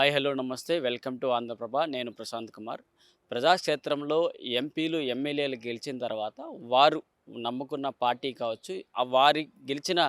Hi hello నమస్తే welcome to Andhraprabha. నేను ప్రశాంత్ కుమార్. ప్రజాక్షేత్రంలో ఎంపీలు, ఎమ్మెల్యేలు గెలిచిన తర్వాత వారు నమ్ముకున్న పార్టీ కావచ్చు, వారి గెలిచిన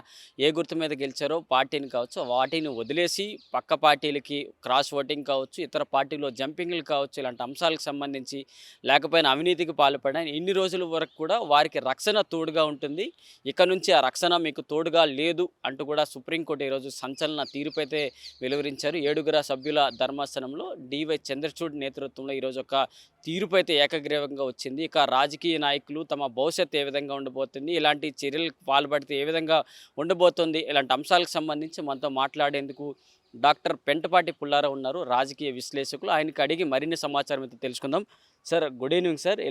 ఏ గుర్తు మీద గెలిచారో పార్టీని కావచ్చు, వాటిని వదిలేసి పక్క పార్టీలకి క్రాస్ ఓటింగ్ కావచ్చు, ఇతర పార్టీలో జంపింగ్‌లు కావచ్చు, ఇలాంటి అంశాలకు సంబంధించి లేకపోయినా అవినీతికి పాల్పడిన ఇన్ని రోజుల వరకు కూడా వారికి రక్షణ తోడుగా ఉంటుంది. ఇక నుంచి ఆ రక్షణ మీకు తోడుగా లేదు అంటూ కూడా సుప్రీంకోర్టు ఈరోజు సంచలన తీర్పైతే వెలువరించారు. ఏడుగురు సభ్యుల ధర్మాసనంలో డివై చంద్రచూడ్ నేతృత్వంలో ఈరోజు ఒక తీర్పు అయితే ఏకగ్రీవంగా వచ్చింది. ఇక రాజకీయ నాయకులు తమ భవిష్యత్తు ఏ విధంగా ఉండబోతుంది, ఇలాంటి చర్యలకు పాల్పడితే ఏ విధంగా ఉండబోతుంది, ఇలాంటి అంశాలకు సంబంధించి మనతో మాట్లాడేందుకు డాక్టర్ పెంటపాటి పుల్లారావు ఉన్నారు, రాజకీయ విశ్లేషకులు. ఆయనకి అడిగి మరిన్ని సమాచారం అయితే తెలుసుకుందాం. Sir, good evening sir.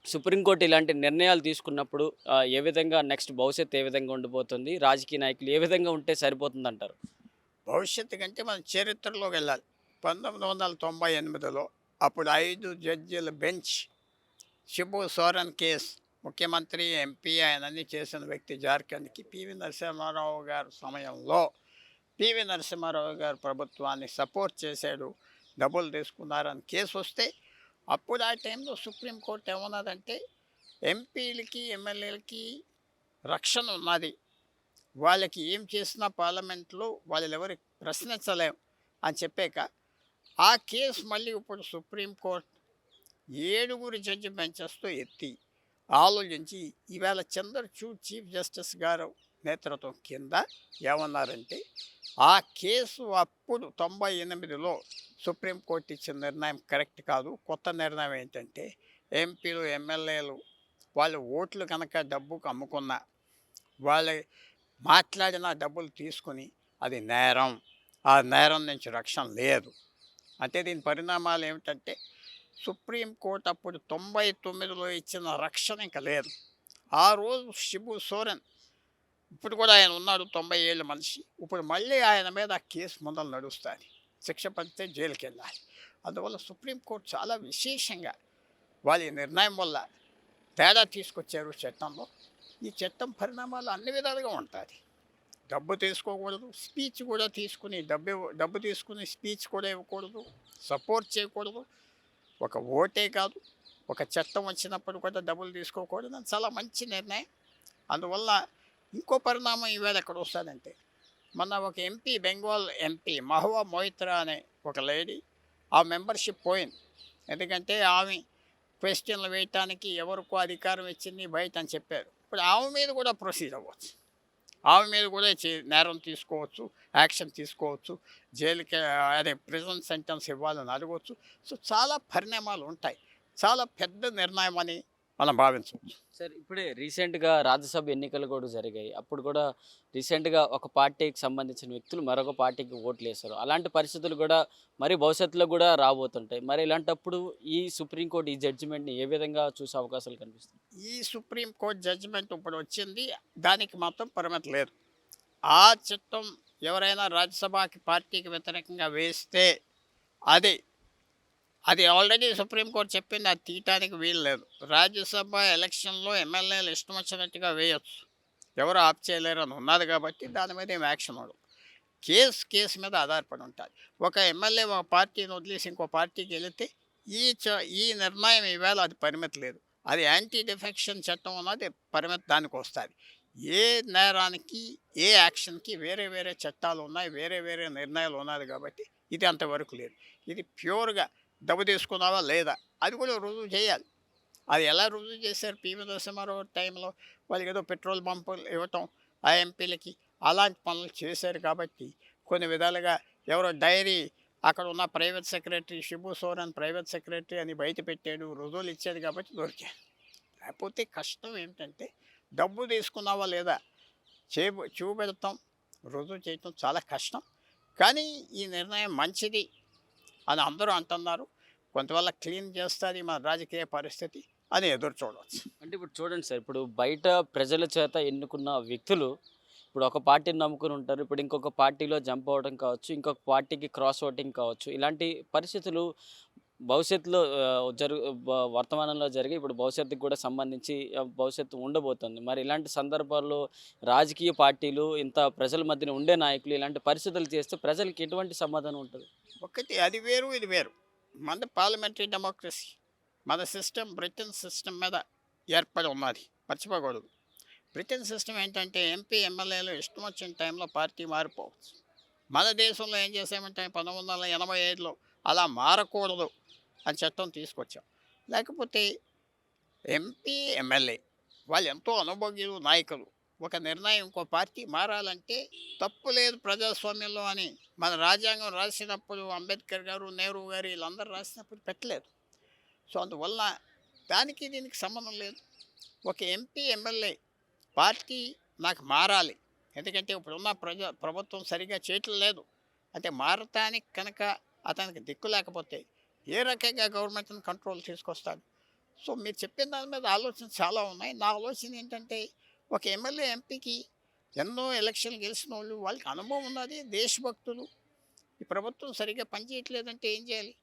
Supreme court ఇలాంటి నిర్ణయాలు తీసుకున్నప్పుడు ఏ విధంగా నెక్స్ట్ భవిష్యత్తు ఏ విధంగా ఉండబోతుంది, రాజకీయ నాయకులు ఏ విధంగా ఉంటే సరిపోతుందంటారు? భవిష్యత్తు కంటే మనం చరిత్రలోకి వెళ్ళాలి. 1998లో అప్పుడు 5 జడ్జీల బెంచ్ షిబు సోరెన్ కేస్, ముఖ్యమంత్రి, ఎంపీ ఆయనన్నీ చేసిన వ్యక్తి జార్ఖండ్‌కి. పివి నరసింహారావు గారి సమయంలో పివి నరసింహారావు గారు ప్రభుత్వాన్ని సపోర్ట్ చేశాడు, డబ్బులు తీసుకున్నారని కేసు వస్తే అప్పుడు ఆ టైంలో సుప్రీంకోర్టు ఏమన్నదంటే ఎంపీలకి, ఎమ్మెల్యేలకి రక్షణ ఉన్నది. వాళ్ళకి ఏం చేసినా పార్లమెంట్లో వాళ్ళెవరు ప్రశ్నించలేం అని చెప్పాక ఆ కేసు మళ్ళీ ఇప్పుడు సుప్రీంకోర్టు 7 జడ్జి బెంచెస్తో ఎత్తి ఆలోచించి ఈవేళ చంద్రచూడ్ చీఫ్ జస్టిస్ గారు నేతృత్వం కింద ఏమన్నారంటే ఆ కేసు అప్పుడు 98లో సుప్రీంకోర్టు ఇచ్చిన నిర్ణయం కరెక్ట్ కాదు. కొత్త నిర్ణయం ఏంటంటే ఎంపీలు, ఎమ్మెల్యేలు వాళ్ళు ఓట్లు కనుక డబ్బుకు అమ్ముకున్న వాళ్ళ మాట్లాడిన డబ్బులు తీసుకుని అది నేరం. ఆ నేరం నుంచి రక్షణ లేదు. అంటే దీని పరిణామాలు ఏమిటంటే సుప్రీంకోర్టు అప్పుడు 99లో ఇచ్చిన రక్షణ ఇంకా లేదు. ఆ రోజు షిబు సోరెన్, ఇప్పుడు కూడా ఆయన ఉన్నాడు, 90 ఏళ్ళ మనిషి. ఇప్పుడు మళ్ళీ ఆయన మీద ఆ కేసు మొదలు నడుస్తుంది. శిక్ష పడితే జైలుకి వెళ్ళాలి. అందువల్ల సుప్రీంకోర్టు చాలా విశేషంగా వాళ్ళ ఈ నిర్ణయం వల్ల తేడా తీసుకొచ్చారు చట్టంలో. ఈ చట్టం పరిణామాలు అన్ని విధాలుగా ఉంటుంది. డబ్బు తీసుకోకూడదు, స్పీచ్ కూడా తీసుకుని డబ్బు తీసుకుని స్పీచ్ కూడా ఇవ్వకూడదు, సపోర్ట్ చేయకూడదు. ఒక ఓటే కాదు, ఒక చట్టం వచ్చినప్పుడు కూడా డబ్బులు తీసుకోకూడదు అని చాలా మంచి నిర్ణయం. అందువల్ల ఇంకో పరిణామం ఈవేళ ఎక్కడ వస్తుందంటే, మొన్న ఒక ఎంపీ, బెంగాల్ ఎంపీ మహువా మొయిత్రా అనే ఒక లేడీ, ఆ మెంబర్షిప్ పోయింది. ఎందుకంటే ఆమె క్వశ్చన్లు వేయటానికి ఎవరికో అధికారం ఇచ్చింది బయట అని చెప్పారు. ఇప్పుడు ఆమె మీద కూడా ప్రొసీడ్ అవ్వచ్చు, ఆమె మీద కూడా నేరం తీసుకోవచ్చు, యాక్షన్ తీసుకోవచ్చు, జైలుకి అదే ప్రిజన్ సెంటెన్స్ ఇవ్వాలని అడగవచ్చు. సో చాలా పరిణామాలు ఉంటాయి. చాలా పెద్ద నిర్ణయం అని మనం భావించవచ్చు. సార్, ఇప్పుడే రీసెంట్‌గా రాజ్యసభ ఎన్నికలు కూడా జరిగాయి. అప్పుడు కూడా రీసెంట్‌గా ఒక పార్టీకి సంబంధించిన వ్యక్తులు మరొక పార్టీకి ఓట్లేశారు. అలాంటి పరిస్థితులు కూడా మరి భవిష్యత్తులో కూడా రాబోతుంటాయి. మరి ఇలాంటప్పుడు ఈ సుప్రీంకోర్టు ఈ జడ్జిమెంట్‌ని ఏ విధంగా చూసే అవకాశాలు కనిపిస్తున్నాయి? ఈ సుప్రీంకోర్టు జడ్జిమెంట్ ఇప్పుడు వచ్చింది, దానికి మాత్రం పరిమితి లేదు. ఆ చట్టం ఎవరైనా రాజ్యసభకి పార్టీకి వ్యతిరేకంగా వేస్తే అది అది ఆల్రెడీ సుప్రీంకోర్టు చెప్పింది, అది తీయటానికి వీలు లేదు. రాజ్యసభ ఎలక్షన్లో ఎమ్మెల్యేలు ఇష్టం వచ్చినట్టుగా వేయొచ్చు, ఎవరు ఆప్ చేయలేరు అని ఉన్నది కాబట్టి దాని మీద ఏం యాక్షన్ ఉండదు. కేసు మీద ఆధారపడి ఉంటుంది. ఒక ఎమ్మెల్యే ఒక పార్టీని వదిలేసి ఇంకో పార్టీకి వెళితే ఈ నిర్ణయం ఈవేళ అది పరిమితి లేదు. అది యాంటీ డిఫెక్షన్ చట్టం ఉన్నది పరిమితి దానికి వస్తుంది. ఏ నేరానికి, ఏ యాక్షన్కి వేరే వేరే చట్టాలు ఉన్నాయి, వేరే వేరే నిర్ణయాలు ఉన్నది కాబట్టి ఇది అంతవరకు లేదు. ఇది ప్యూర్గా డబ్బు తీసుకున్నావా లేదా అది కూడా రుజువు చేయాలి. అది ఎలా రుజువు చేశారు? పివి నరసింహారావు టైంలో వాళ్ళకి ఏదో పెట్రోల్ పంపులు ఇవ్వటం ఆ ఎంపీలకి, అలాంటి పనులు చేశారు కాబట్టి కొన్ని విధాలుగా ఎవరో డైరీ అక్కడ ఉన్న private secretary Shibu Soren private secretary అని బయట పెట్టాడు, రుజువులు ఇచ్చేది కాబట్టి దొరికారు. లేకపోతే కష్టం ఏంటంటే డబ్బు తీసుకున్నావా లేదా చూపెడతాం, రుజువు చేయటం చాలా కష్టం. కానీ ఈ నిర్ణయం మంచిది అని అందరూ అంటున్నారు. కొంతవల్ల క్లీన్ చేస్తుంది మన రాజకీయ పరిస్థితి అని ఎదురు చూడవచ్చు. అంటే ఇప్పుడు చూడండి సార్, ఇప్పుడు బయట ప్రజల చేత ఎన్నుకున్న వ్యక్తులు ఇప్పుడు ఒక పార్టీని నమ్ముకుని ఉంటారు. ఇప్పుడు ఇంకొక పార్టీలో జంప్ అవ్వడం కావచ్చు, ఇంకొక పార్టీకి క్రాస్ ఓటింగ్ కావచ్చు. ఇలాంటి పరిస్థితులు భవిష్యత్తులో వర్తమానంలో జరిగి ఇప్పుడు భవిష్యత్తుకు కూడా సంబంధించి భవిష్యత్తు ఉండబోతుంది. మరి ఇలాంటి సందర్భాల్లో రాజకీయ పార్టీలు ఇంత ప్రజల మధ్యన ఉండే నాయకులు ఇలాంటి పరిస్థితులు చేస్తే ప్రజలకి ఎటువంటి సమాధానం ఉంటుంది? ఒకటి అది వేరు, ఇది వేరు. మనది పార్లమెంటరీ డెమోక్రసీ. మన సిస్టమ్ బ్రిటన్ సిస్టమ్ మీద ఏర్పడి ఉన్నది, మర్చిపోకూడదు. బ్రిటన్ సిస్టమ్ ఏంటంటే ఎంపీ ఎమ్మెల్యేలు ఇష్టం వచ్చిన టైంలో పార్టీ మారిపోవచ్చు. మన దేశంలో ఏం చేసామంటే 1985లో అలా మారకూడదు అని చట్టం తీసుకొచ్చాం. లేకపోతే ఎంపీ ఎమ్మెల్యే వాళ్ళు ఎంతో అనుభవజ్ఞులు నాయకులు. ఒక నిర్ణయం ఇంకో పార్టీ మారాలంటే తప్పు లేదు ప్రజాస్వామ్యంలో అని మన రాజ్యాంగం రాసినప్పుడు అంబేద్కర్ గారు, నెహ్రూ గారు వీళ్ళందరూ రాసినప్పుడు పెట్టలేదు. సో అందువల్ల దానికి దీనికి సంబంధం లేదు. ఒక ఎంపీ ఎమ్మెల్యే పార్టీ నాకు మారాలి, ఎందుకంటే ఇప్పుడున్న ప్రభుత్వం సరిగా చేయటం లేదు అంటే మారటానికి కనుక అతనికి దిక్కు లేకపోతే ఏ రకంగా గవర్నమెంట్ని కంట్రోల్ తీసుకొస్తాడు. సో మీరు చెప్పిన దాని మీద ఆలోచన చాలా ఉన్నాయి. నా ఆలోచన ఏంటంటే ఒక ఎమ్మెల్యే ఎంపీకి ఎన్నో ఎలక్షన్లు గెలిచిన వాళ్ళు, వాళ్ళకి అనుభవం ఉన్నది, దేశభక్తులు. ఈ ప్రభుత్వం సరిగ్గా పనిచేయట్లేదంటే ఏం చేయాలి?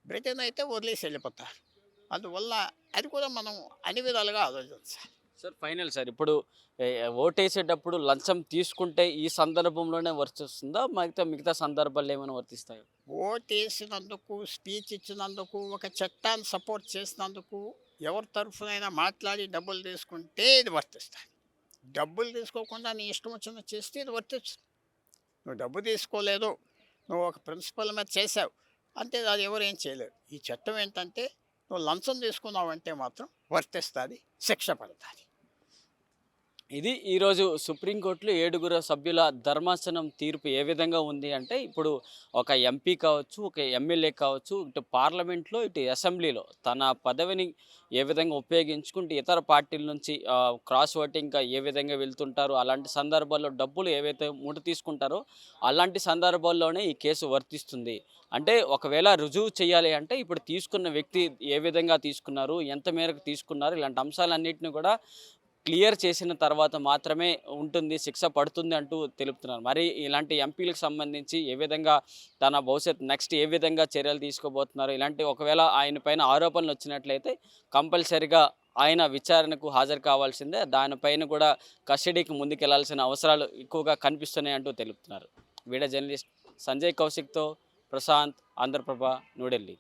బ్రిటన్ అయితే వదిలేసి వెళ్ళిపోతారు. అందువల్ల అది కూడా మనం అన్ని విధాలుగా ఆలోచించాలి. సార్ ఫైనల్ సార్, ఇప్పుడు ఓటేసేటప్పుడు లంచం తీసుకుంటే ఈ సందర్భంలోనే వర్తిస్తుందా? మిగతా సందర్భాల్లో ఏమైనా వర్తిస్తాయో? ఓటేసినందుకు, స్పీచ్ ఇచ్చినందుకు, ఒక చట్టాన్ని సపోర్ట్ చేసినందుకు ఎవరి తరఫునైనా మాట్లాడి డబ్బులు తీసుకుంటే ఇది వర్తిస్తుంది. డబ్బులు తీసుకోకుండా నీ ఇష్టం వచ్చినట్టు చేస్తే ఇది వర్తిస్తుంది. నువ్వు డబ్బు తీసుకోలేదు, నువ్వు ఒక ప్రిన్సిపల్ మీద చేసావు అంటే అది ఎవరు ఏం చేయలేరు. ఈ చట్టం ఏంటంటే నువ్వు లంచం తీసుకున్నావు అంటే మాత్రం వర్తిస్తుంది, శిక్ష పడుతుంది. ఇది ఈరోజు సుప్రీంకోర్టులో 7 సభ్యుల ధర్మాసనం తీర్పు ఏ విధంగా ఉంది అంటే, ఇప్పుడు ఒక ఎంపీ కావచ్చు, ఒక ఎమ్మెల్యే కావచ్చు, ఇటు పార్లమెంట్లో, ఇటు అసెంబ్లీలో తన పదవిని ఏ విధంగా ఉపయోగించుకుంటూ ఇతర పార్టీల నుంచి క్రాస్ ఓటింగ్గా ఏ విధంగా వెళ్తుంటారో, అలాంటి సందర్భాల్లో డబ్బులు ఏవైతే ముడి తీసుకుంటారో అలాంటి సందర్భాల్లోనే ఈ కేసు వర్తిస్తుంది. అంటే ఒకవేళ రుజువు చేయాలి అంటే ఇప్పుడు తీసుకున్న వ్యక్తి ఏ విధంగా తీసుకున్నారు, ఎంత మేరకు తీసుకున్నారు, ఇలాంటి అంశాలన్నింటినీ కూడా క్లియర్ చేసిన తర్వాత మాత్రమే ఉంటుంది, శిక్ష పడుతుంది అంటూ తెలుపుతున్నారు. మరి ఇలాంటి ఎంపీలకు సంబంధించి ఏ విధంగా తన భవిష్యత్ నెక్స్ట్ ఏ విధంగా చర్యలు తీసుకోబోతున్నారు, ఇలాంటి ఒకవేళ ఆయన పైన ఆరోపణలు వచ్చినట్లయితే కంపల్సరిగా ఆయన విచారణకు హాజరు కావాల్సిందే. దానిపైన కూడా కస్టడీకి ముందుకెళ్లాల్సిన అవసరాలు ఎక్కువగా కనిపిస్తున్నాయి అంటూ తెలుపుతున్నారు. వీడియో జర్నలిస్ట్ సంజయ్ కౌశిక్తో ప్రశాంత్, ఆంధ్రప్రభ, న్యూఢిల్లీ.